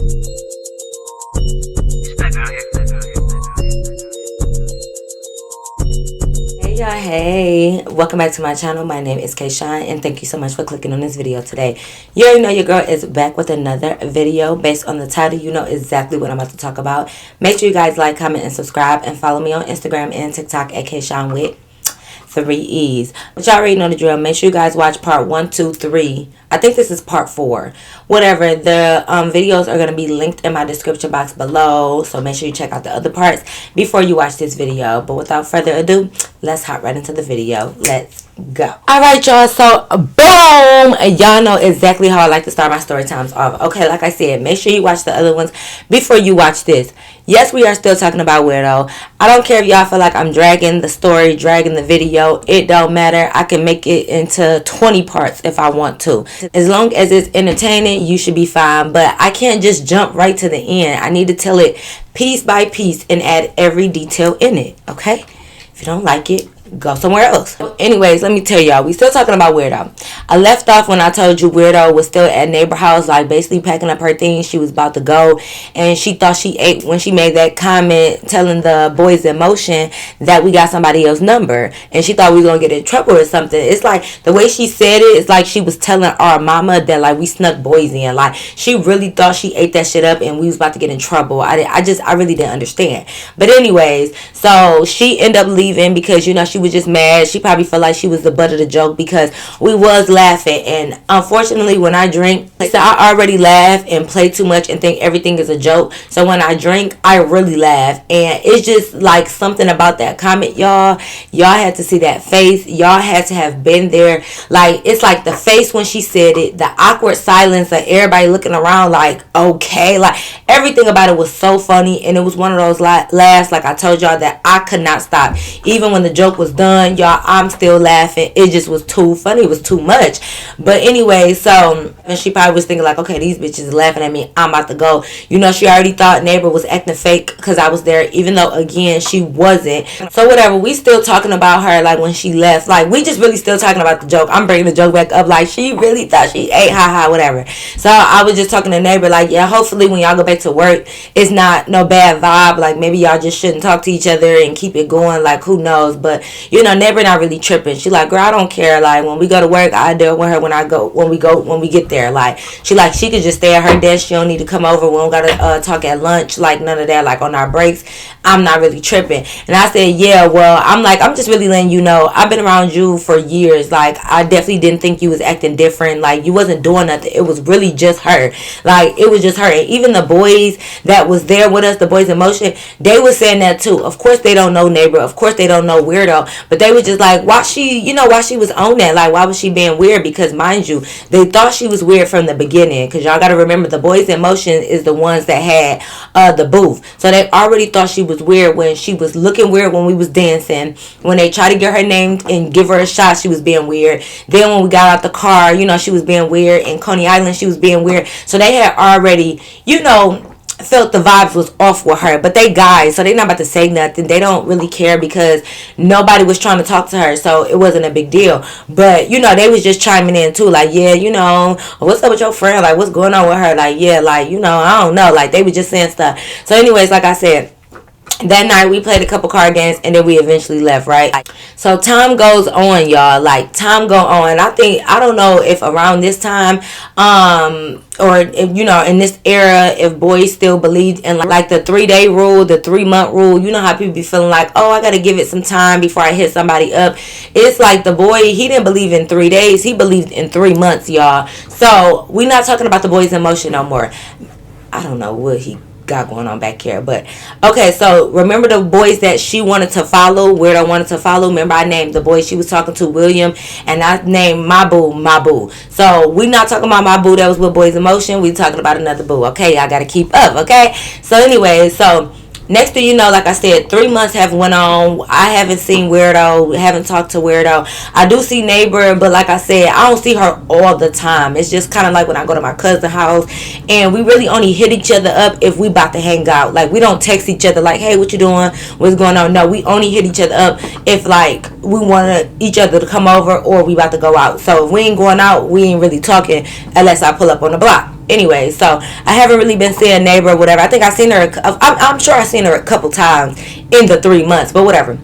Hey y'all, hey, welcome back to my channel. My name is Kayshawn and thank you so much for clicking on this video today. You already know your girl is back with another video based on the title. You know exactly what I'm about to talk about. Make sure you guys like, comment, and subscribe, and follow me on Instagram and TikTok at Kayshawn with 3 E's. But y'all already know the drill. Make sure you guys watch part 1, 2, 3. I think this is part 4. Whatever. The videos are going to be linked in my description box below. So make sure you check out the other parts before you watch this video. But without further ado, let's hop right into the video. Let's go. Alright y'all, so boom, y'all know exactly how I like to start my story times off. Okay, like I said, make sure you watch the other ones before you watch this. Yes, we are still talking about Weirdo. I don't care if y'all feel like I'm dragging the story, dragging the video. It don't matter. I can make it into 20 parts if I want to. As long as it's entertaining, you should be fine. But I can't just jump right to the end. I need to tell it piece by piece and add every detail in it. Okay? If you don't like it, go somewhere else. Anyways, let me tell y'all, we still talking about Weirdo. I left off when I told you Weirdo was still at neighbor house, like basically packing up her things. She was about to go, and she thought she ate when she made that comment telling the boys in motion that we got somebody else's number, and she thought we was gonna get in trouble or something. It's like the way she said it, it's like she was telling our mama that like we snuck boys in. Like she really thought she ate that shit up and we was about to get in trouble. I really didn't understand. But anyways, so she ended up leaving because, you know, she was just mad. She probably felt like she was the butt of the joke because we was laughing. And unfortunately, when I drink, so I already laugh and play too much and think everything is a joke. So when I drink, I really laugh. And it's just like something about that comment, y'all. Y'all had to see that face. Y'all had to have been there. Like, it's like the face when she said it, the awkward silence of everybody looking around like, okay. Like, everything about it was so funny. And it was one of those laughs, like I told y'all, that I could not stop. Even when the joke was done, y'all, I'm still laughing. It just was too funny. It was too much. But anyway, so and she probably was thinking like, okay, these bitches laughing at me, I'm about to go. You know, she already thought neighbor was acting fake because I was there, even though again she wasn't. So whatever, we still talking about her like when she left. Like, we just really still talking about the joke. I'm bringing the joke back up like she really thought she ate, haha, whatever. So I was just talking to neighbor like, yeah, hopefully when y'all go back to work, it's not no bad vibe. Like maybe y'all just shouldn't talk to each other and keep it going. Like, who knows? But you know, neighbor not really tripping. She like, girl, I don't care. Like when we go to work, I deal with her when we get there. Like she could just stay at her desk. She don't need to come over. We don't gotta talk at lunch. Like none of that. Like on our breaks, I'm not really tripping. And I said, yeah, well, I'm just really letting you know, I've been around you for years. Like I definitely didn't think you was acting different. Like you wasn't doing nothing. It was really just her. Like it was just her. And even the boys that was there with us, the boys in motion, they was saying that too. Of course they don't know neighbor. Of course they don't know Weirdo. But they were just like, why she was on that? Like why was she being weird? Because mind you, they thought she was weird from the beginning. Because y'all got to remember, the boys in motion is the ones that had the booth. So they already thought she was weird when she was looking weird when we was dancing. When they tried to get her name and give her a shot, she was being weird. Then when we got out the car, you know, she was being weird. In Coney Island, she was being weird. So they had already, you know, felt the vibes was off with her. But they guys, so they not about to say nothing. They don't really care because nobody was trying to talk to her, so it wasn't a big deal. But you know, they was just chiming in too, like, yeah, you know, what's up with your friend, like what's going on with her, like, yeah, like, you know, I don't know, like they were just saying stuff. So anyways, like I said, that night we played a couple card games and then we eventually left, right? So time goes on, y'all. Like time go on. I don't know if around this time or if, you know, in this era, if boys still believed in like the 3-day rule, the 3-month rule. You know how people be feeling like, oh, I gotta give it some time before I hit somebody up. It's like the boy, he didn't believe in 3 days, he believed in 3 months, y'all. So we not talking about the boys in motion no more. I don't know what he got going on back here, but okay. So remember the boys that she wanted to follow, Weirdo wanted to follow. Remember I named the boy she was talking to William, and I named my boo. So we not talking about my boo that was with Boys in Motion. We talking about another boo. Okay, I gotta keep up. Okay, so anyway, so next thing you know, like I said, 3 months have went on. I haven't seen Weirdo, haven't talked to Weirdo. I do see neighbor, but like I said, I don't see her all the time. It's just kind of like when I go to my cousin's house, and we really only hit each other up if we about to hang out. Like we don't text each other like, hey, what you doing? What's going on? No, we only hit each other up if like we want each other to come over or we about to go out. So if we ain't going out, we ain't really talking unless I pull up on the block. anyway, so I haven't really been seeing neighbor or whatever. I think I seen her. I'm sure I seen her a couple times in the 3 months, but whatever.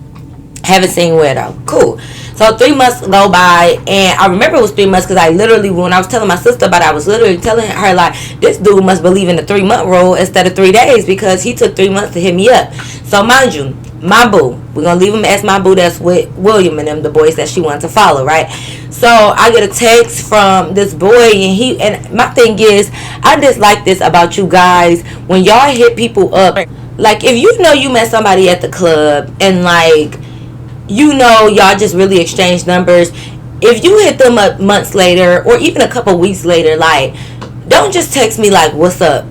Haven't seen Weirdo. Cool. So 3 months go by, and I remember it was 3 months because I literally, when I was telling my sister about it, I was literally telling her like, this dude must believe in the 3 month rule instead of 3 days because he took 3 months to hit me up. So mind you, my boo, we're gonna leave him as my boo. That's with William and them, the boys that she wanted to follow, right? So I get a text from this boy, and my thing is, I dislike this about you guys when y'all hit people up. Like, if you know you met somebody at the club and like, you know, y'all just really exchange numbers, if you hit them up months later or even a couple weeks later, like, don't just text me like, what's up?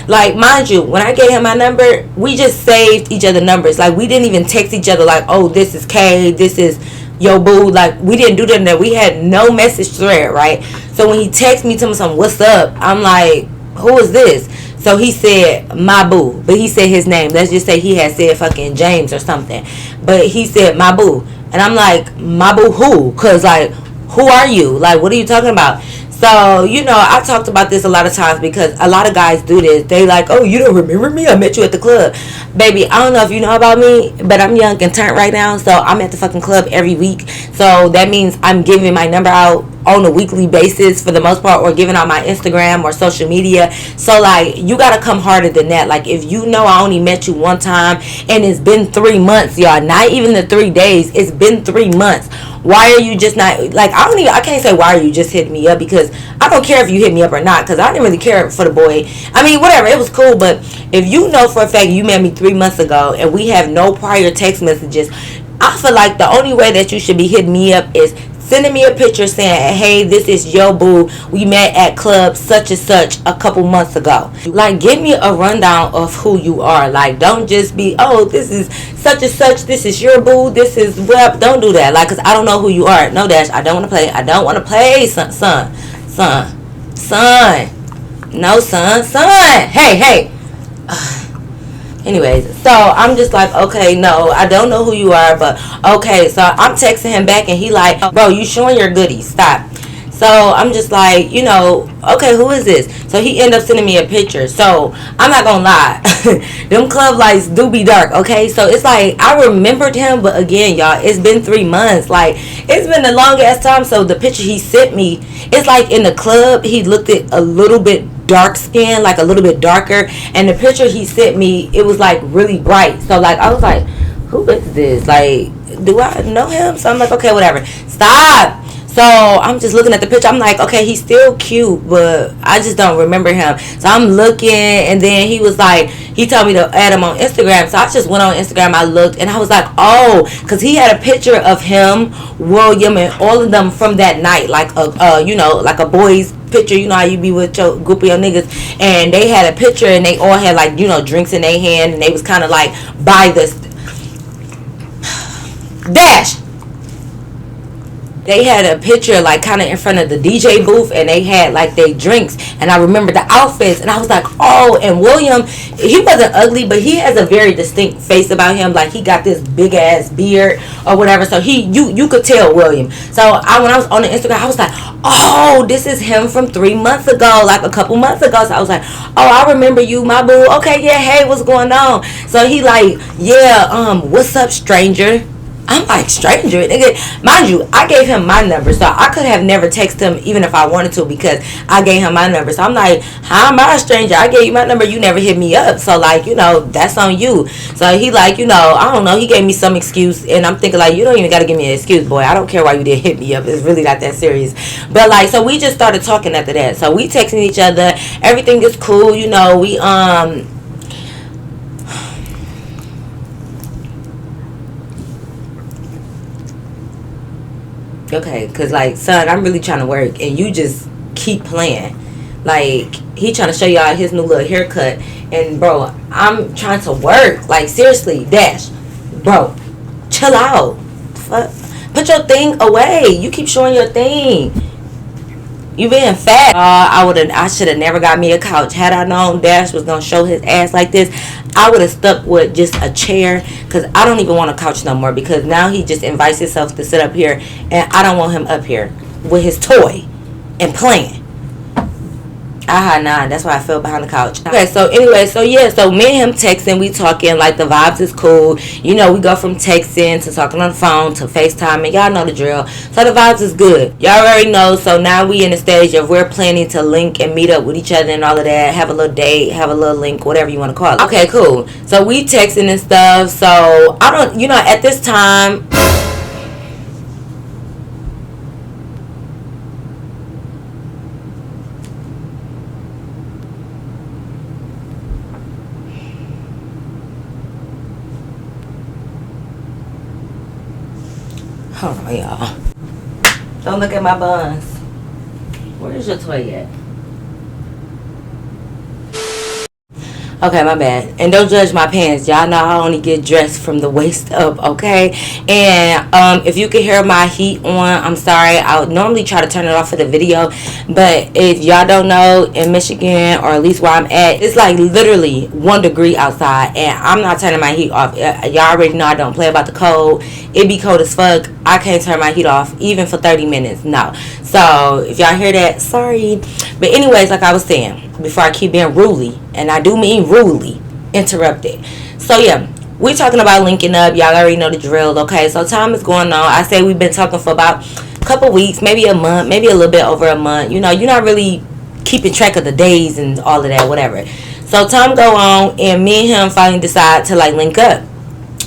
Like, mind you, when I gave him my number, we just saved each other numbers. Like, we didn't even text each other like, oh, this is Kay, this is yo boo. Like, we didn't do that. We had no message thread, right? So when he texted me, tell me something, what's up? I'm like, who is this? So he said my boo, but he said his name. Let's just say he had said fucking James or something, but he said my boo, and I'm like, my boo who? Cause like, who are you? Like, what are you talking about? So, you know, I talked about this a lot of times because a lot of guys do this. They like, oh, you don't remember me? I met you at the club. Baby, I don't know if you know about me, but I'm young and turned right now. So I'm at the fucking club every week. So that means I'm giving my number out on a weekly basis for the most part, or giving out my Instagram or social media. So like, you gotta come harder than that. Like, if you know I only met you one time and it's been 3 months, y'all, not even the 3 days, it's been 3 months. Why are you just not, like, I can't say why are you just hitting me up, because I don't care if you hit me up or not, because I didn't really care for the boy. I mean, whatever, it was cool. But if you know for a fact you met me 3 months ago and we have no prior text messages, I feel like the only way that you should be hitting me up is sending me a picture saying, hey, this is yo boo, we met at club such and such a couple months ago. Like, give me a rundown of who you are. Like, don't just be, oh, this is such and such, this is your boo, this is well. Don't do that. Like, because I don't know who you are. No, Dash, I don't want to play. I don't want to play, son. No, son. Hey. Anyways, so I'm just like, okay, no, I don't know who you are, but okay. So I'm texting him back and he like, bro, you showing your goodies, stop. So I'm just like, you know, okay, who is this? So he ended up sending me a picture. So I'm not gonna lie, them club lights do be dark, okay? So it's like, I remembered him, but again, y'all, it's been 3 months. Like, it's been a long ass time. So the picture he sent me, it's like in the club, he looked at a little bit dark skin, like a little bit darker, and the picture he sent me, it was like really bright. So like, I was like, who is this? Like, do I know him? So I'm like, okay, whatever, stop. So I'm just looking at the picture. I'm like, okay, he's still cute, but I just don't remember him. So I'm looking, and then he was like, he told me to add him on Instagram. So I just went on Instagram. I looked, and I was like, oh, because he had a picture of him, William, and all of them from that night, like you know, like a boys picture. You know how you be with your group of your niggas, and they had a picture, and they all had, like, you know, drinks in their hand, and they was kind of like by this Dash. They had a picture like kind of in front of the DJ booth, and they had like their drinks, and I remember the outfits, and I was like, oh. And William, he wasn't ugly, but he has a very distinct face about him. Like, he got this big ass beard or whatever, so you could tell William. So when I was on the Instagram, I was like, oh, this is him from 3 months ago, like a couple months ago. So I was like, oh, I remember you, my boo. Okay, yeah, hey, what's going on? So he like, yeah, what's up, stranger? I'm like, stranger, nigga. Mind you, I gave him my number, so I could have never texted him even if I wanted to, because I gave him my number. So I'm like, how am I a stranger? I gave you my number, you never hit me up. So like, you know, that's on you. So he like, you know, I don't know, he gave me some excuse, and I'm thinking like, you don't even gotta give me an excuse, boy. I don't care why you didn't hit me up. It's really not that serious. But like, so we just started talking after that. So we texting each other. Everything is cool, you know. We okay, because like, son, I'm really trying to work, and you just keep playing. Like, he trying to show y'all his new little haircut, and bro, I'm trying to work. Like, seriously, Dash, bro, chill out. Fuck. Put your thing away. You keep showing your thing. You being fat. I should have never got me a couch. Had I known Dash was gonna show his ass like this, I would have stuck with just a chair, because I don't even want a couch no more, because now he just invites himself to sit up here, and I don't want him up here with his toy and playing. Nah, that's why I fell behind the couch. Okay, so anyway, so yeah, so me and him texting, we talking, like the vibes is cool. You know, we go from texting to talking on the phone to FaceTime, and y'all know the drill. So the vibes is good. Y'all already know, so now we in the stage of we're planning to link and meet up with each other and all of that, have a little date, have a little link, whatever you want to call it. Okay, cool. So we texting and stuff, so I don't, you know, at this time, hold on, y'all. Don't look at my buns. Where is your toy at? Okay, my bad. And don't judge my pants. Y'all know I only get dressed from the waist up, okay? And if you can hear my heat on, I'm sorry. I would normally try to turn it off for the video. But if y'all don't know, in Michigan, or at least where I'm at, it's like literally 1 degree outside. And I'm not turning my heat off. Y'all already know I don't play about the cold. It be cold as fuck. I can't turn my heat off, even for 30 minutes. No. So, if y'all hear that, sorry. But anyways, like I was saying, before I keep being ruly, and I do mean rudely interrupted. So yeah, we talking about linking up. Y'all already know the drill. Okay, so time is going on. I say we've been talking for about a couple weeks, maybe a month, maybe a little bit over a month. You know, you're not really keeping track of the days and all of that, whatever. So time go on, and me and him finally decide to like link up.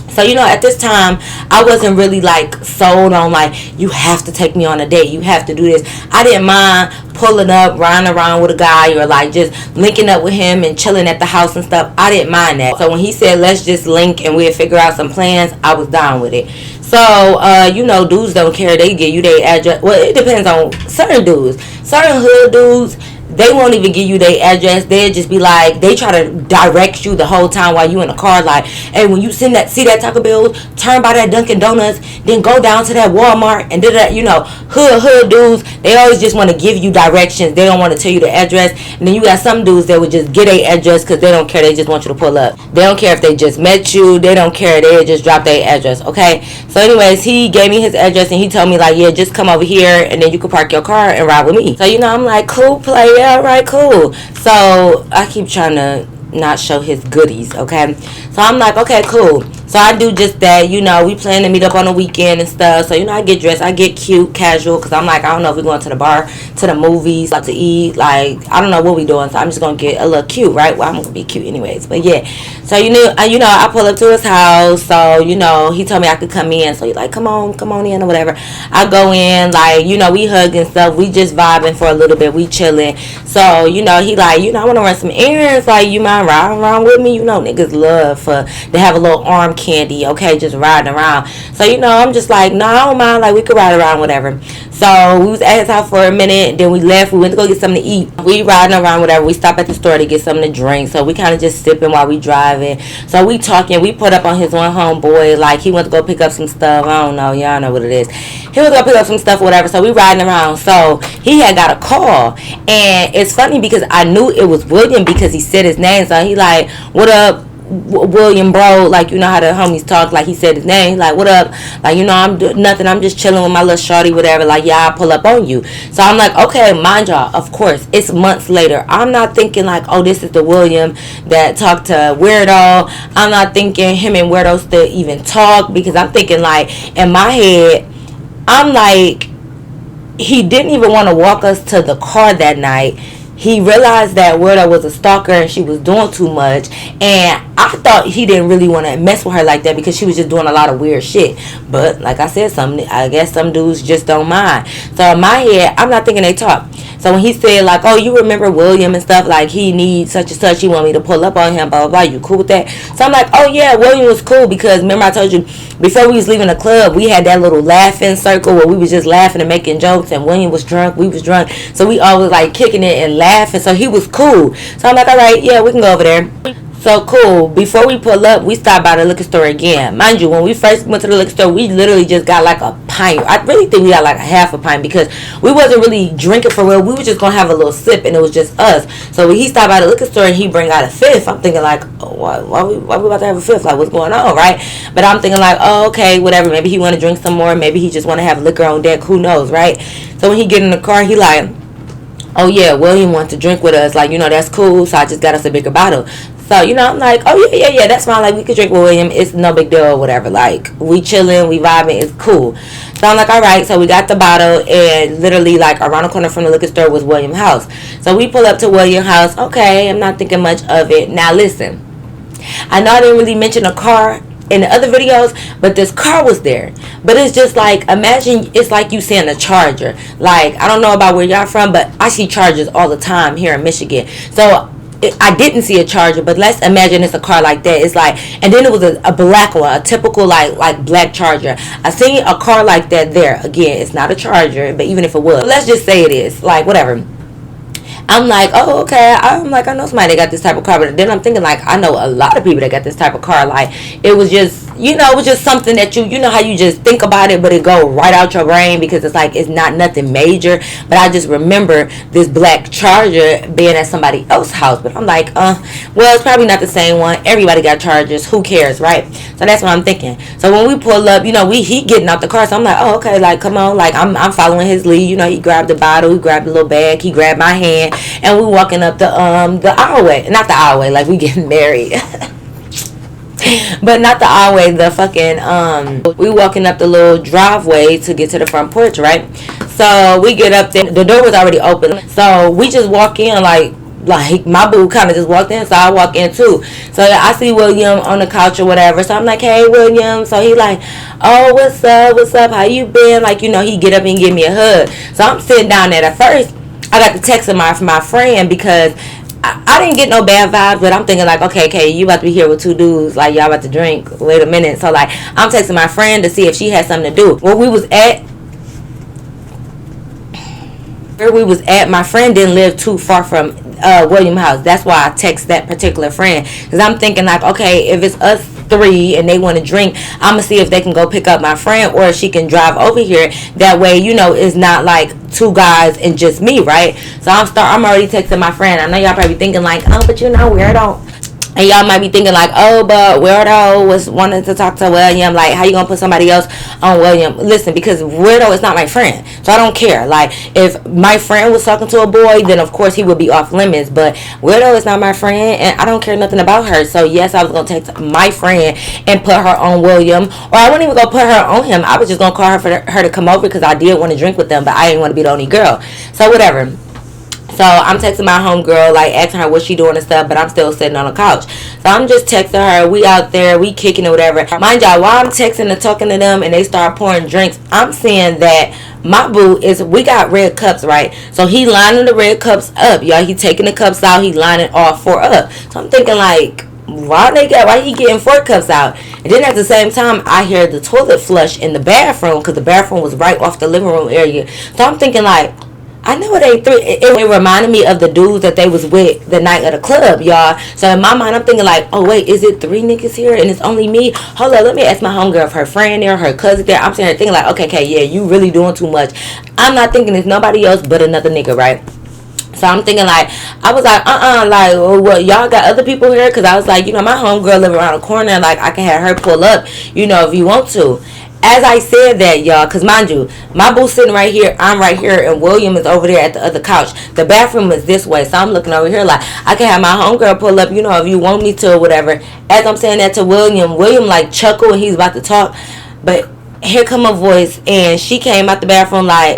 So, you know, at this time, I wasn't really, like, sold on, like, you have to take me on a date. You have to do this. I didn't mind pulling up, riding around with a guy, or, like, just linking up with him and chilling at the house and stuff. I didn't mind that. So, when he said, let's just link and we'll figure out some plans, I was down with it. So, you know, dudes don't care. They give you their address. Well, it depends on certain dudes. Certain hood dudes, they won't even give you their address. They'll just be like, they try to direct you the whole time while you in the car. Like, hey, when you see that Taco Bell, turn by that Dunkin' Donuts, then go down to that Walmart and do that. You know, hood dudes, they always just want to give you directions. They don't want to tell you the address. And then you got some dudes that would just get their address because they don't care. They just want you to pull up. They don't care if they just met you. They don't care. They just drop their address. Okay. So, anyways, he gave me his address and he told me like, yeah, just come over here and then you can park your car and ride with me. So, you know, I'm like, cool, player. Yeah, right, cool. So I keep trying to not show his goodies, okay? So I'm like, okay, cool. So I do just that, you know, we plan to meet up on the weekend and stuff. So, you know, I get dressed, I get cute, casual, because I'm like, I don't know if we're going to the bar, to the movies, like to eat, like, I don't know what we doing. So I'm just going to get a little cute, right? Well, I'm going to be cute anyways, but yeah. So, you know, I pull up to his house. So, you know, he told me I could come in. So he's like, come on in or whatever. I go in, like, you know, we hug and stuff. We just vibing for a little bit. We chilling. So, you know, he like, you know, I want to run some errands. Like, you mind riding around with me? You know, niggas love to have a little arm candy, okay, just riding around. So, you know, I'm just like, no, I don't mind, like, we could ride around, whatever. So we was at his house for a minute, then we left. We went to go get something to eat. We riding around, whatever. We stopped at the store to get something to drink. So we kind of just sipping while we driving. So we talking. We put up on his one homeboy, like he went to go pick up some stuff. I don't know, y'all know what it is. He was gonna pick up some stuff, whatever. So we riding around. So he had got a call, and it's funny because I knew it was William because he said his name. So he like, what up, William, bro? Like, you know how the homies talk, like he said his name. He's like, what up? Like, you know, I'm nothing, I'm just chilling with my little shorty, whatever. Like, yeah, I'll pull up on you. So I'm like, okay, mind y'all, of course, it's months later. I'm not thinking like, oh, this is the William that talked to Weirdo. I'm not thinking him and Weirdo still even talk, because I'm thinking like, in my head, I'm like, he didn't even want to walk us to the car that night. He realized that Weirdo was a stalker and she was doing too much. And I thought he didn't really want to mess with her like that because she was just doing a lot of weird shit. But like I said, I guess some dudes just don't mind. So in my head, I'm not thinking they talk. So when he said like, oh, you remember William and stuff, like he needs such and such, he want me to pull up on him, blah, blah, blah, you cool with that? So I'm like, oh yeah, William was cool, because remember I told you before we was leaving the club, we had that little laughing circle where we was just laughing and making jokes, and William was drunk, we was drunk. So we always like kicking it and laughing. So he was cool. So I'm like, all right, yeah, we can go over there. So cool. Before we pull up, we stopped by the liquor store again. Mind you, when we first went to the liquor store, we literally just got like a pint. I really think we got like a half a pint, because we wasn't really drinking for real. We were just gonna have a little sip, and it was just us. So when he stopped by the liquor store and he bring out a fifth, I'm thinking like, oh, why we about to have a fifth? Like, what's going on, right? But I'm thinking like, oh, okay, whatever. Maybe he want to drink some more. Maybe he just want to have liquor on deck. Who knows, right? So when he get in the car, he like, oh yeah, William wants to drink with us. Like, you know, that's cool. So I just got us a bigger bottle. So, you know, I'm like, oh yeah, that's fine. Like, we could drink with William. It's no big deal or whatever. Like, we chilling, we vibing. It's cool. So I'm like, all right. So we got the bottle, and literally, like, around the corner from the liquor store was William's house. So we pull up to William's house. Okay, I'm not thinking much of it. Now, listen. I know I didn't really mention a car in the other videos, but this car was there. But it's just like, imagine it's like you seeing a Charger. Like, I don't know about where y'all from, but I see Chargers all the time here in Michigan. So I didn't see a Charger, but let's imagine it's a car like that. It's like, and then it was a black one, a typical like black Charger. I seen a car like that there. Again, it's not a Charger, but even if it was, let's just say it is. Like, whatever. I'm like, oh, okay. I'm like, I know somebody that got this type of car. But then I'm thinking, like, I know a lot of people that got this type of car. Like, it was just, you know, it was just something that you know how you just think about it, but it go right out your brain because it's like, it's not nothing major. But I just remember this black Charger being at somebody else's house. But I'm like, well, it's probably not the same one. Everybody got Chargers. Who cares, right? So that's what I'm thinking. So when we pull up, you know, he getting out the car. So I'm like, oh, okay, like, come on. Like, I'm following his lead. You know, he grabbed the bottle. He grabbed the little bag. He grabbed my hand. And we walking up the aisleway. Not the aisleway, like we getting married. But not the aisleway, the fucking we walking up the little driveway to get to the front porch, right? So we get up there, the door was already open. So we just walk in like my boo kind of just walked in, so I walk in too. So I see William on the couch or whatever. So I'm like, hey William. So he like, oh, what's up, how you been? Like, you know, he get up and give me a hug. So I'm sitting down there. At first I got the text from my friend because I didn't get no bad vibes, but I'm thinking like, okay, you about to be here with two dudes, like y'all about to drink. Wait a minute. So like, I'm texting my friend to see if she had something to do. Where we was at, my friend didn't live too far from William house. That's why I text that particular friend, because I'm thinking like, okay, if it's us three and they want to drink, I'm gonna see if they can go pick up my friend, or if she can drive over here. That way, you know, it's not like two guys and just me, right? So I'm already texting my friend. I know y'all probably thinking like, oh, but you know, Weirdo. And y'all might be thinking like, oh, but Weirdo was wanting to talk to William. Like, how you gonna put somebody else on William? Listen, because Weirdo is not my friend, so I don't care. Like, if my friend was talking to a boy, then of course he would be off limits. But Weirdo is not my friend, and I don't care nothing about her. So yes, I was gonna text my friend and put her on William, or I wouldn't even go put her on him. I was just gonna call her for her to come over because I did want to drink with them, but I didn't want to be the only girl. So whatever. So I'm texting my homegirl, like asking her what she doing and stuff, but I'm still sitting on the couch. So I'm just texting her. We out there, we kicking or whatever. Mind y'all, while I'm texting and talking to them and they start pouring drinks, I'm saying that my boo we got red cups, right? So he lining the red cups up, y'all. He taking the cups out, he lining all four up. So I'm thinking like, why he getting 4 cups out? And then at the same time, I hear the toilet flush in the bathroom, because the bathroom was right off the living room area. So I'm thinking like, I know it ain't 3. It reminded me of the dudes that they was with the night of the club, y'all. So in my mind, I'm thinking like, oh wait, is it 3 niggas here and it's only me? Hold on, let me ask my homegirl if her friend there, her cousin there. I'm sitting here thinking like, okay, yeah, you really doing too much. I'm not thinking it's nobody else but another nigga, right? So I'm thinking like, I was like, like, well, y'all got other people here? Because I was like, you know, my homegirl live around the corner, like I can have her pull up, you know, if you want to. As I said that, y'all, because mind you, my boo sitting right here, I'm right here, and William is over there at the other couch. The bathroom is this way, so I'm looking over here like, I can have my homegirl pull up, you know, if you want me to or whatever. As I'm saying that to William like chuckle and he's about to talk, but here come a voice, and she came out the bathroom like,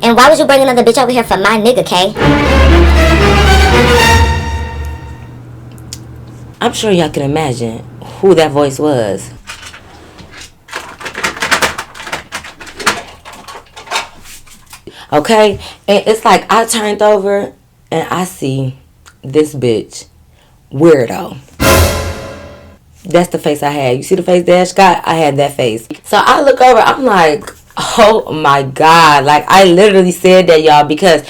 and why would you bring another bitch over here for my nigga, Kay? I'm sure y'all can imagine who that voice was. Okay, and it's like I turned over and I see this bitch, Weirdo. That's the face I had. You see the face Dash got? I had that face. So I look over, I'm like, oh my God. Like, I literally said that, y'all, because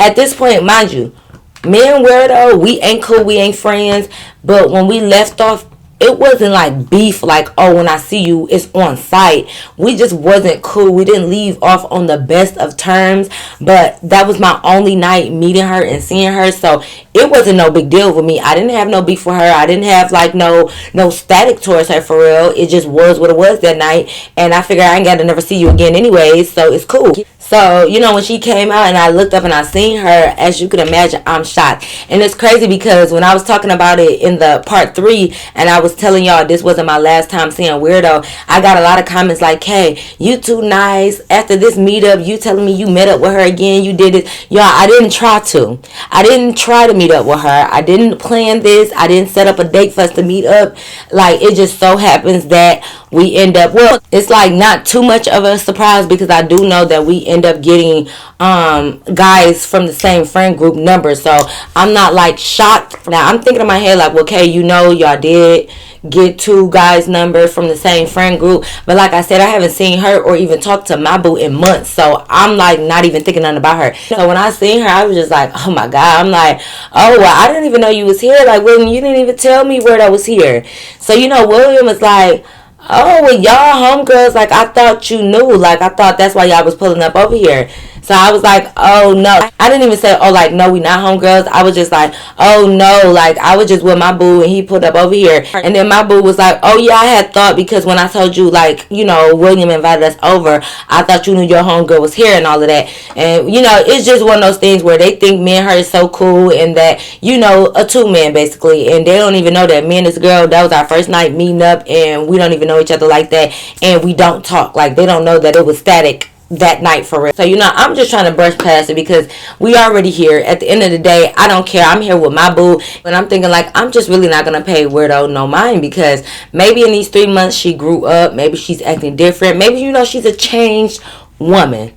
at this point, mind you, me and Weirdo, we ain't cool, we ain't friends. But when we left off, it wasn't like beef, like, oh, when I see you, it's on sight. We just wasn't cool. We didn't leave off on the best of terms. But that was my only night meeting her and seeing her. So it wasn't no big deal with me. I didn't have no beef with her. I didn't have like no static towards her for real. It just was what it was that night. And I figured I ain't got to never see you again anyways. So it's cool. So, you know, when she came out and I looked up and I seen her, as you can imagine, I'm shocked. And it's crazy because when I was talking about it in the part 3 and I was telling y'all this wasn't my last time seeing Weirdo, I got a lot of comments like, hey, you too nice. After this meetup, you telling me you met up with her again, you did it. Y'all, I didn't try to. I didn't try to meet up with her. I didn't plan this. I didn't set up a date for us to meet up. Like, it just so happens that we end up, well, it's like not too much of a surprise because I do know that we end up getting guys from the same friend group number. So I'm not like shocked. Now I'm thinking in my head like, okay, you know, y'all did get 2 guys number from the same friend group, but like I said, I haven't seen her or even talked to my boo in months, so I'm like not even thinking nothing about her. So when I seen her, I was just like, oh my god. I'm like, oh well, I didn't even know you was here. Like, William, you didn't even tell me where that was here. So, you know, William was like, oh well, y'all homegirls, like I thought you knew, like I thought that's why y'all was pulling up over here. So I was like, oh no. I didn't even say, oh like, no, we not homegirls. I was just like, oh no, like I was just with my boo and he pulled up over here. And then my boo was like, oh yeah, I had thought because when I told you like, you know, William invited us over, I thought you knew your homegirl was here and all of that. And you know, it's just one of those things where they think me and her is so cool and that, you know, a 2-man basically. And they don't even know that me and this girl, that was our first night meeting up and we don't even know each other like that. And we don't talk. Like they don't know that it was static that night for real. So, you know, I'm just trying to brush past it because we already here. At the end of the day, I don't care. I'm here with my boo. And I'm thinking like, I'm just really not going to pay Weirdo no mind because maybe in these 3 months she grew up. Maybe she's acting different. Maybe, you know, she's a changed woman.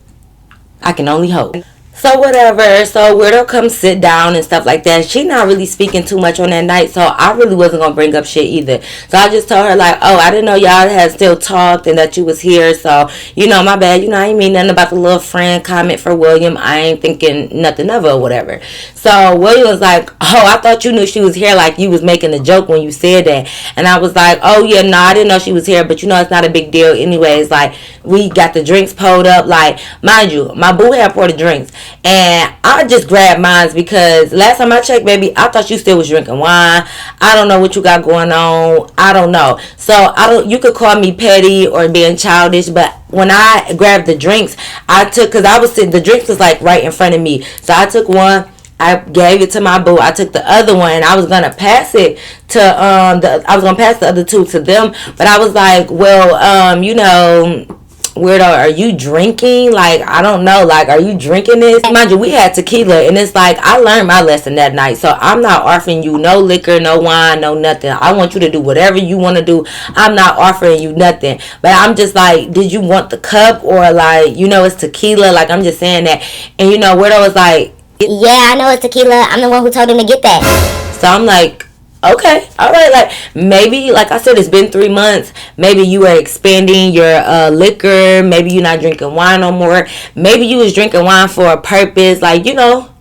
I can only hope. So whatever. So Weirdo comes sit down and stuff like that. She not really speaking too much on that night. So I really wasn't going to bring up shit either. So I just told her like, oh, I didn't know y'all had still talked and that you was here. So, you know, my bad. You know, I ain't mean nothing about the little friend comment for William. I ain't thinking nothing of it or whatever. So William was like, oh, I thought you knew she was here. Like you was making a joke when you said that. And I was like, oh yeah, no, I didn't know she was here. But you know, it's not a big deal anyways. Like we got the drinks pulled up. Like, mind you, my boo had poured the drinks. And I just grabbed mine because last time I checked, baby, I thought you still was drinking wine. I don't know what you got going on. I don't know. So you could call me petty or being childish, but when I grabbed the drinks, I took, because I was sitting, the drinks was like right in front of me. So I took one. I gave it to my boo. I took the other one and I was gonna pass it to I was gonna pass the other 2 to them, but I was like, well, you know, Weirdo, are you drinking? Like, I don't know. Like, are you drinking this? Mind you, we had tequila, and it's like, I learned my lesson that night. So, I'm not offering you no liquor, no wine, no nothing. I want you to do whatever you want to do. I'm not offering you nothing. But I'm just like, did you want the cup? Or, like, you know, it's tequila. Like, I'm just saying that. And, you know, Weirdo was like, yeah, I know it's tequila. I'm the one who told him to get that. So, I'm like, okay, all right, like maybe, like I said, it's been 3 months. Maybe you are expanding your liquor. Maybe you're not drinking wine no more. Maybe you was drinking wine for a purpose, like, you know.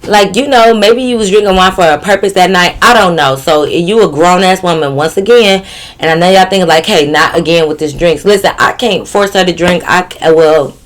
Like, you know, maybe you was drinking wine for a purpose that night. I don't know. So, you a grown-ass woman once again. And I know y'all thinking like, hey, not again with this drinks. Listen, I can't force her to drink. Well,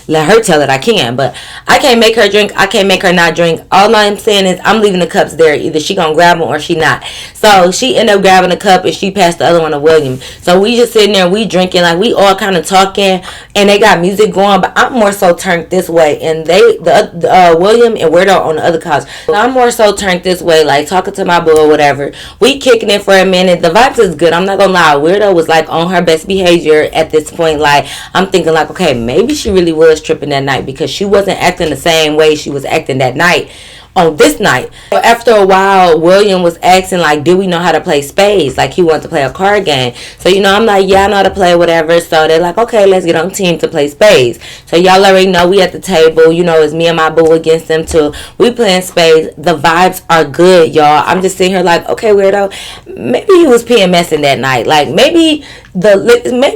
let her tell it I can, but I can't make her drink. I can't make her not drink. All I'm saying is I'm leaving the cups there. Either she gonna grab them or she not. So she ended up grabbing a cup and she passed the other one to William. So we just sitting there, we drinking, like we all kind of talking, and they got music going, but I'm more so turned this way, and William and Weirdo on the other couch. So I'm more so turned this way, like talking to my boo or whatever. We kicking it for a minute. The vibes is good. I'm not gonna lie. Weirdo was like on her best behavior at this point. Like I'm thinking like, okay, maybe she really was tripping that night because she wasn't acting the same way she was acting that night on this night. So after a while, William was asking like, did we know how to play spades? Like he wanted to play a card game. So, you know, I'm like, yeah, I know how to play whatever. So they're like, okay, let's get on team to play spades. So y'all already know we at the table. You know, it's me and my boo against them too. We playing spades. The vibes are good, y'all. I'm just sitting here like, okay, Weirdo, maybe he was PMSing that night. Like maybe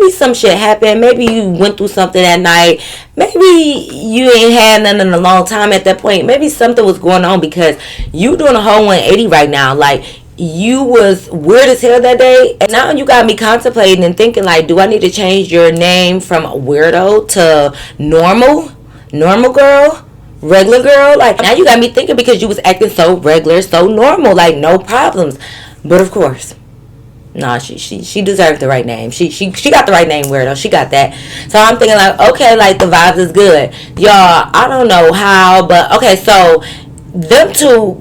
some shit happened. Maybe you went through something that night. Maybe you ain't had nothing in a long time at that point. Maybe something was going on because you doing a whole 180 right now. Like you was weird as hell that day, and now you got me contemplating and thinking like, do I need to change your name from Weirdo to normal girl? Regular girl? Like, now you got me thinking because you was acting so regular, so normal, like no problems. But of course, nah, she deserved the right name. She got the right name, Weirdo. She got that. So I'm thinking like, okay, like the vibes is good. Y'all, I don't know how, but okay, so them two,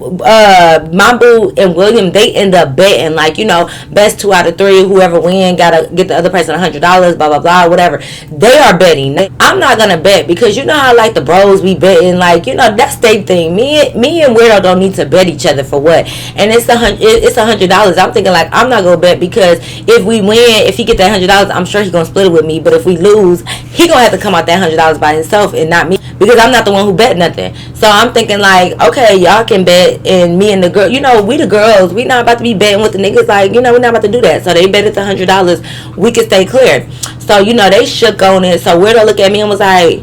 my boo and William, they end up betting, like, you know, best 2 out of 3, whoever win gotta get the other person $100, blah blah blah, whatever. They are betting. I'm not gonna bet because you know how like the bros be betting, like, you know, that's their thing. Me and Weirdo don't need to bet each other for what, and it's $100. I'm thinking like I'm not gonna bet because if we win, if he get that $100, I'm sure he gonna split it with me. But if we lose, he gonna have to come out that $100 by himself and not me because I'm not the one who bet nothing. So I'm thinking like, okay, y'all can bet, and me and the girl, you know, we the girls, we not about to be betting with the niggas, like, you know, we not about to do that. So they betted the $100, we can stay clear. So, you know, they shook on it. So Weirdo looked at me and was like,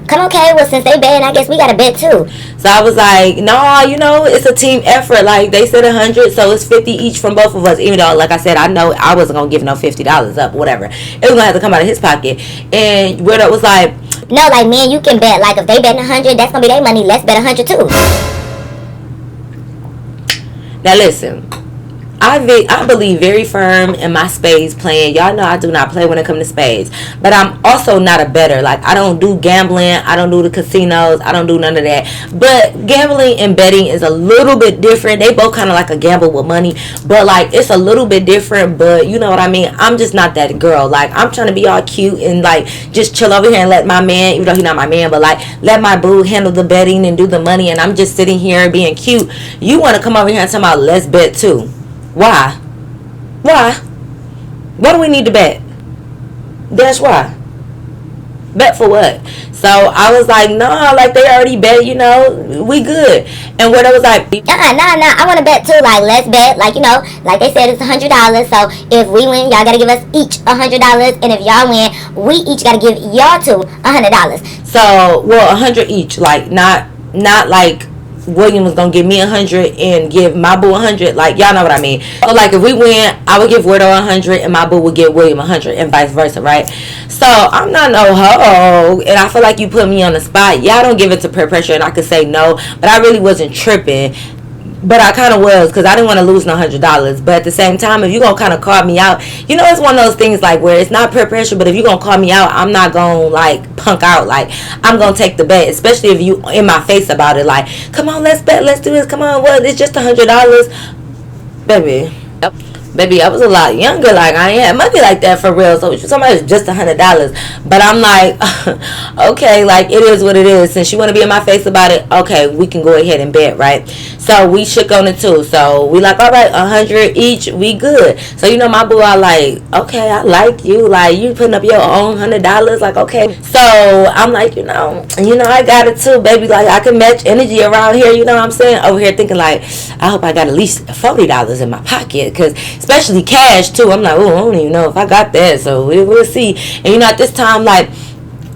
come okay, well, since they betting, I guess we gotta bet too. so I was like, no, you know, it's a team effort. Like, they said 100, so it's 50 each from both of us. Even though, like I said, I know I wasn't gonna give no $50 up, whatever. It was gonna have to come out of his pocket. And Weirdo was like, no, like, man, you can bet. Like, if they betting 100, that's gonna be their money. Let's bet 100 too. now listen, I believe very firm in my spades playing. Y'all know I do not play when it comes to spades. But I'm also not a bettor. Like, I don't do gambling. I don't do the casinos. I don't do none of that. But gambling and betting is a little bit different. They both kind of like a gamble with money. But, like, it's a little bit different. But, you know what I mean? I'm just not that girl. Like, I'm trying to be all cute and, like, just chill over here and let my man, even though he's not my man, but, like, let my boo handle the betting and do the money. And I'm just sitting here being cute. You want to come over here and talk about let's bet too. Why? What do we need to bet? That's why. Bet for what? So I was like, nah, like they already bet, you know, we good. And Weirdo was like, nah, I want to bet too. Like, let's bet. Like, you know, like they said, it's $100. So if we win, y'all gotta give us each $100, and if y'all win, we each gotta give y'all two $100. So, well, 100 each. Like, not like William was gonna give me 100 and give my boo 100. Like, y'all know what I mean. So, like, if we win, I would give Weirdo 100 and my boo would give William 100 and vice versa, right? So I'm not no hoe, and I feel like you put me on the spot. Y'all don't give it to peer pressure, and I could say no, but I really wasn't tripping. But I kind of was, because I didn't want to lose no $100. But at the same time, if you're going to kind of call me out, you know, it's one of those things like where it's not peer pressure, but if you're going to call me out, I'm not going to like punk out. Like, I'm going to take the bet, especially if you in my face about it. Like, come on, let's bet, let's do this. Come on, what? It's just $100. Baby, I was a lot younger. Like, I ain't had money like that for real. So somebody's just $100. But I'm like, okay, like, it is what it is. Since you want to be in my face about it, okay, we can go ahead and bet, right? So we shook on it too. So we like, all right, 100 each, we good. So, you know, my boo, I like, okay, I like you. Like, you putting up your own $100. Like, okay. So I'm like, you know, I got it too, baby. Like, I can match energy around here. You know what I'm saying? Over here thinking like, I hope I got at least $40 in my pocket, because especially cash too. I'm like, oh, I don't even know if I got that. So we'll see. And you know, at this time, like,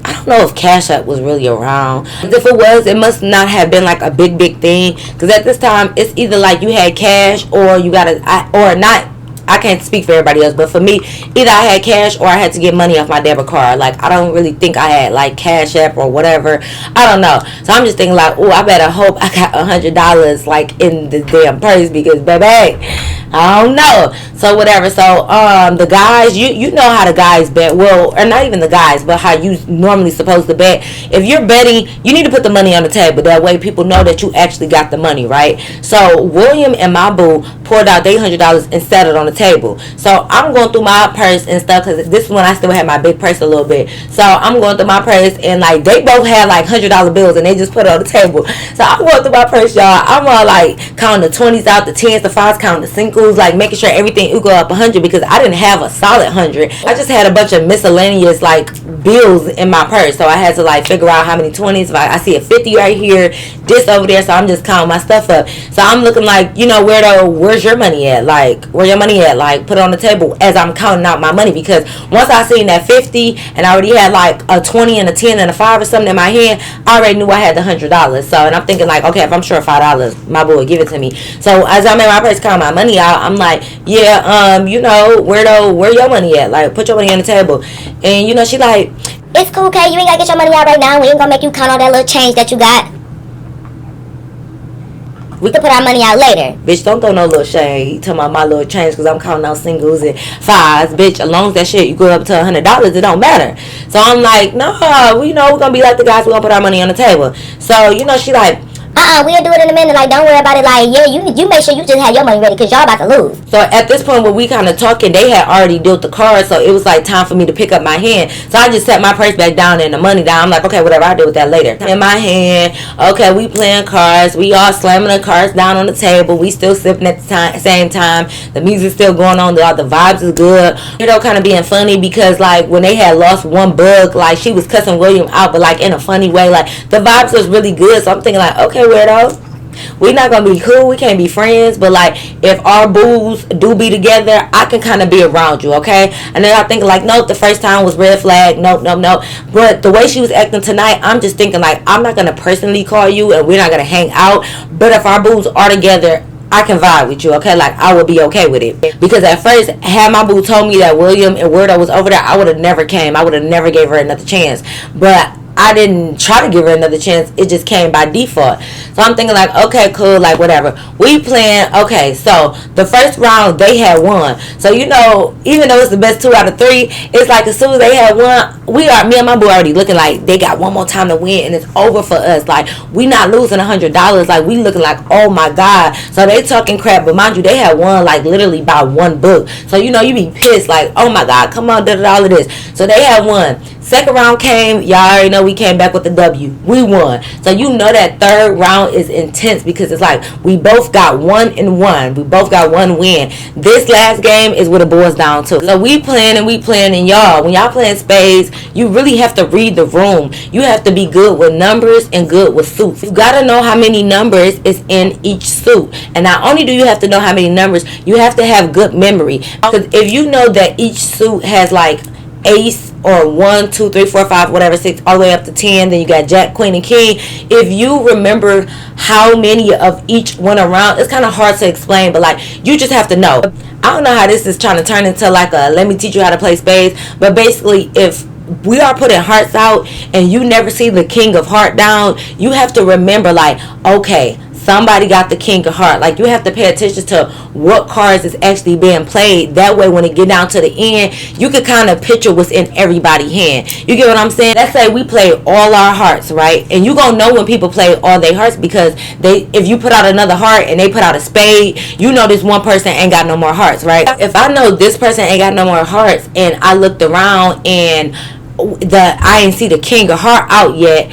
I don't know if Cash App was really around. If it was, it must not have been like a big thing. Because at this time, it's either like you had cash or you got or not. I can't speak for everybody else, but for me, either I had cash or I had to get money off my debit card. Like, I don't really think I had like Cash App or whatever. I don't know. So I'm just thinking like, oh, I better hope I got $100 like in the damn purse, because baby, I don't know. So whatever. So the guys, you know how the guys bet. Well, or not even the guys, but how you normally supposed to bet. If you're betting, you need to put the money on the table. That way people know that you actually got the money, right? So William and my boo poured out their $100 and set it on the table. So I'm going through my purse and stuff, because this is when I still had my big purse a little bit. So I'm going through my purse, and like they both had like $100 bills, and they just put it on the table. So I'm going through my purse, y'all. I'm all like counting the 20s out, the 10s, the 5s, counting the singles, like making sure everything would go up 100, because I didn't have a solid 100. I just had a bunch of miscellaneous like bills in my purse. So I had to like figure out how many 20s. If I see a 50 right here, this over there. So I'm just counting my stuff up. So I'm looking like, you know, Weirdo, where's your money at? Like, where your money at? Like, put it on the table as I'm counting out my money. Because once I seen that 50 and I already had like a 20 and a 10 and a 5 or something in my hand, I already knew I had the $100. So, and I'm thinking like, okay, if I'm sure $5, my boy would give it to me. So as I'm in my purse counting my money out, I'm like, yeah, you know, Weirdo, where your money at? Like, put your money on the table. And you know, she like, it's cool, okay? You ain't gotta get your money out right now. We ain't gonna make you count all that little change that you got. We could put our money out later. Bitch, don't throw no little shade. You talking about my little change because I'm counting out singles and fives. Bitch, as long as that shit you go up to $100, it don't matter. So I'm like, nah, we're gonna be like the guys. We're gonna put our money on the table. So, she like, we'll do it in a minute. Like, don't worry about it. Like, yeah, you make sure you just have your money ready because y'all about to lose. So at this point when we kind of talking, they had already dealt the cards, so it was like time for me to pick up my hand. So I just set my purse back down and the money down. I'm like, okay, whatever, I'll deal with that later. In my hand, okay, we playing cards. We all slamming the cards down on the table. We still sipping at the same time. The music's still going on. The vibes is good. Kind of being funny because like when they had lost one bug, like she was cussing William out, but like in a funny way. Like the vibes was really good. So I'm thinking like, okay, Weirdo, we not gonna be cool, we can't be friends, but like if our boos do be together, I can kind of be around you, okay? And then I think like, nope, the first time was red flag, nope. But the way she was acting tonight, I'm just thinking like, I'm not gonna personally call you and we're not gonna hang out, but if our boos are together, I can vibe with you, okay? Like, I would be okay with it. Because at first, had my boo told me that William and Weirdo was over there, I would have never came. I would have never gave her another chance. But I didn't try to give her another chance. It just came by default. So I'm thinking like, okay, cool, like whatever. We playing, okay, so the first round, they had won. So, even though it's the best 2 out of 3, it's like as soon as they had won, me and my boo already looking like they got one more time to win and it's over for us. Like, we not losing $100. Like, we looking like, oh my God. So they talking crap, but mind you, they had won like literally by 1 book. So, you be pissed like, oh my God, come on, did all of this. So they had won. Second round came, y'all already know we came back with the W. We won. So that third round is intense because it's like we both got 1 and 1. We both got 1 win. This last game is what it boils down to. So we playing and y'all, when y'all playing spades, you really have to read the room. You have to be good with numbers and good with suits. You gotta know how many numbers is in each suit. And not only do you have to know how many numbers, you have to have good memory. Because if you know that each suit has like ace or 1, 2, 3, 4, 5, whatever, 6, all the way up to 10, then you got jack, queen, and king. If you remember how many of each went around, it's kind of hard to explain, but like you just have to know. I don't know how this is trying to turn into like a let me teach you how to play spades, but basically if we are putting hearts out and you never see the king of heart down, you have to remember like, okay, somebody got the king of heart. Like, you have to pay attention to what cards is actually being played. That way, when it get down to the end, you can kind of picture what's in everybody's hand. You get what I'm saying? Let's say we play all our hearts, right? And you gonna know when people play all their hearts because if you put out another heart and they put out a spade, you know this one person ain't got no more hearts, right? If I know this person ain't got no more hearts and I looked around and I ain't see the king of heart out yet,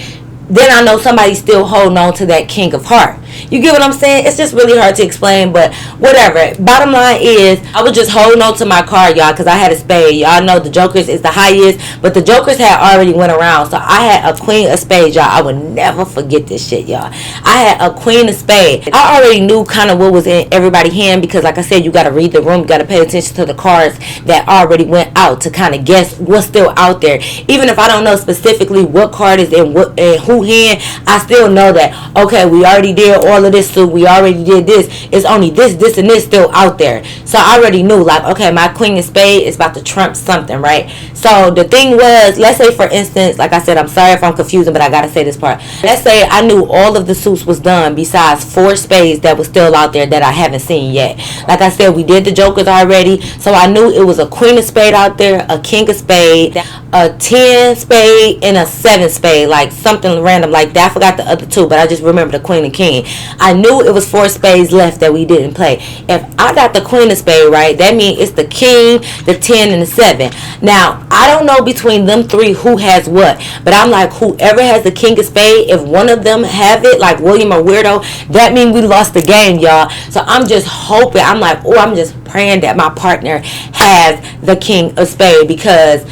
then I know somebody's still holding on to that king of heart. You get what I'm saying? It's just really hard to explain, but whatever. Bottom line is, I was just holding on to my card, y'all, because I had a spade. Y'all know the jokers is the highest, but the jokers had already went around. So I had a queen of spades, y'all. I would never forget this shit, y'all. I had a queen of spades. I already knew kind of what was in everybody's hand because, like I said, you got to read the room. You got to pay attention to the cards that already went out to kind of guess what's still out there. Even if I don't know specifically what card is in what and who hand, I still know that, okay, we already did all of this, so we already did this. It's only this, and this still out there. So I already knew, like, okay, my queen of spade is about to trump something, right? So the thing was, let's say for instance, like I said, I'm sorry if I'm confusing, but I gotta say this part. Let's say I knew all of the suits was done besides 4 spades that was still out there that I haven't seen yet. Like I said, we did the jokers already, so I knew it was a queen of spade out there, a king of spade, a 10 spade, and a 7 spade, like something random like that. I forgot the other 2, but I just remember the queen and king. I knew it was 4 spades left that we didn't play. If I got the queen of spade right, that means it's the king, the 10, and the 7. Now, I don't know between them 3 who has what, but I'm like, whoever has the king of spade, if one of them have it, like William or Weirdo, that means we lost the game, y'all. So I'm just hoping, I'm like, oh, I'm just praying that my partner has the king of spade because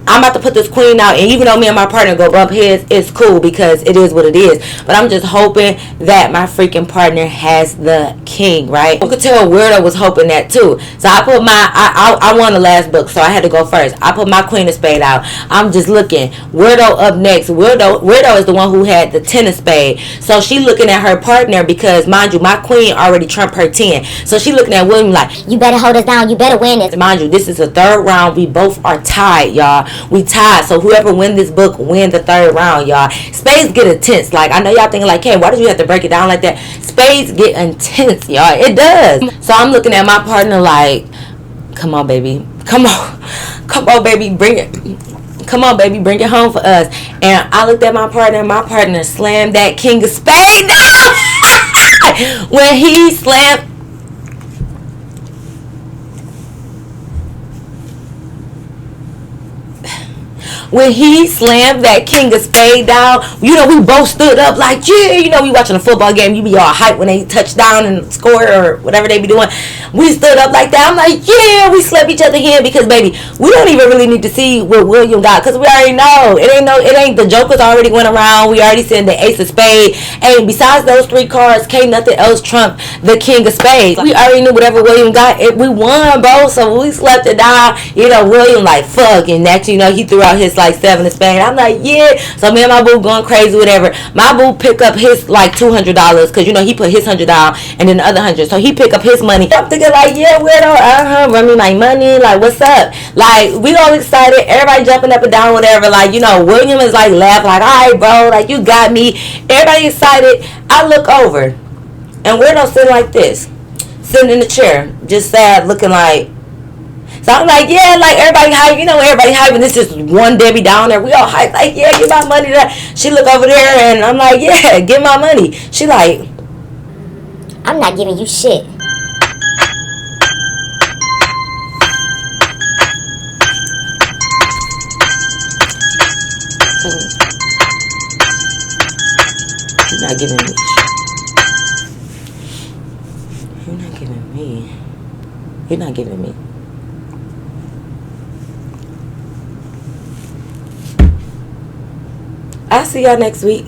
I'm about to put this queen out, and even though me and my partner go bump heads, it's cool because it is what it is. But I'm just hoping that my freaking partner has the king, right? You could tell Weirdo was hoping that too. So I put I won the last book, so I had to go first. I put my queen of spade out. I'm just looking. Weirdo up next. Weirdo is the one who had the 10 of spade. So she looking at her partner because, mind you, my queen already trumped her 10. So she looking at William like, you better hold us down. You better win this. Mind you, this is the 3rd round. We both are tied, y'all. We tied. So whoever win this book win the third round, y'all. Spades get intense. Like, I know y'all thinking like, hey, why did you have to break it down like that? Spades get intense, y'all. It does. So I'm looking at my partner like, come on, baby. Come on. Come on, baby. Bring it. Come on, baby. Bring it home for us. And I looked at my partner, and my partner slammed that king of spades down. When he slammed... When he slammed that king of spades down, you know, we both stood up like, yeah, you know, we watching a football game, you be all hyped when they touch down and score or whatever they be doing. We stood up like that. I'm like, yeah, we slapped each other hand because, baby, we don't even really need to see what William got because we already know. It ain't the Joker's already went around. We already seen the ace of spades. And besides those 3 cards, can't nothing else trump the king of spades. We already knew whatever William got, we won, bro. So we slapped it down. You know, William like, fuck. And next, you know, he threw out his like 7 of spades. I'm like, yeah. So me and my boo going crazy, whatever. My boo pick up his like $200 because, you know, he put his 100 down and then the other 100. So he pick up his money. I'm thinking like, yeah, Weirdo, run me my money. Like, what's up? Like, we all excited. Everybody jumping up and down, whatever. Like, you know, William is like laughing like, all right, bro. Like, you got me. Everybody excited. I look over and Weirdo sitting like this. Sitting in the chair. Just sad, looking like. So I'm like, yeah, like everybody hype, you know, everybody hype, and it's just one Debbie down there. We all hype, like, yeah, give my money to that. She look over there, and I'm like, yeah, give my money. She like, I'm not giving you shit. you're not giving me. You're not giving me. You're not giving me. I'll see y'all next week.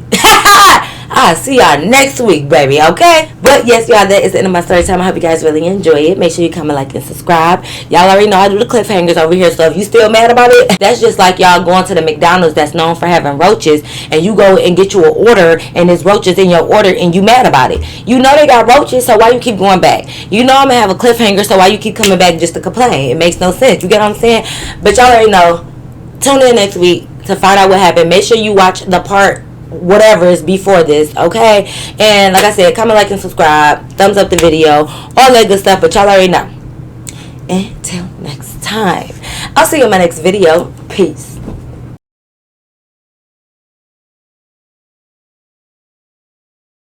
I'll see y'all next week, baby, okay? But yes, y'all, that is the end of my story time. I hope you guys really enjoy it. Make sure you comment, like, and subscribe. Y'all already know I do the cliffhangers over here, so if you still mad about it, that's just like y'all going to the McDonald's that's known for having roaches, and you go and get you an order, and there's roaches in your order, and you mad about it. You know they got roaches, so why you keep going back? You know I'm gonna have a cliffhanger, so why you keep coming back just to complain? It makes no sense. You get what I'm saying? But y'all already know. Tune in next week to find out what happened. Make sure you watch the part whatever is before this, okay? And like I said, comment, like, and subscribe. Thumbs up the video. All that good stuff. But y'all already know. Until next time. I'll see you in my next video. Peace.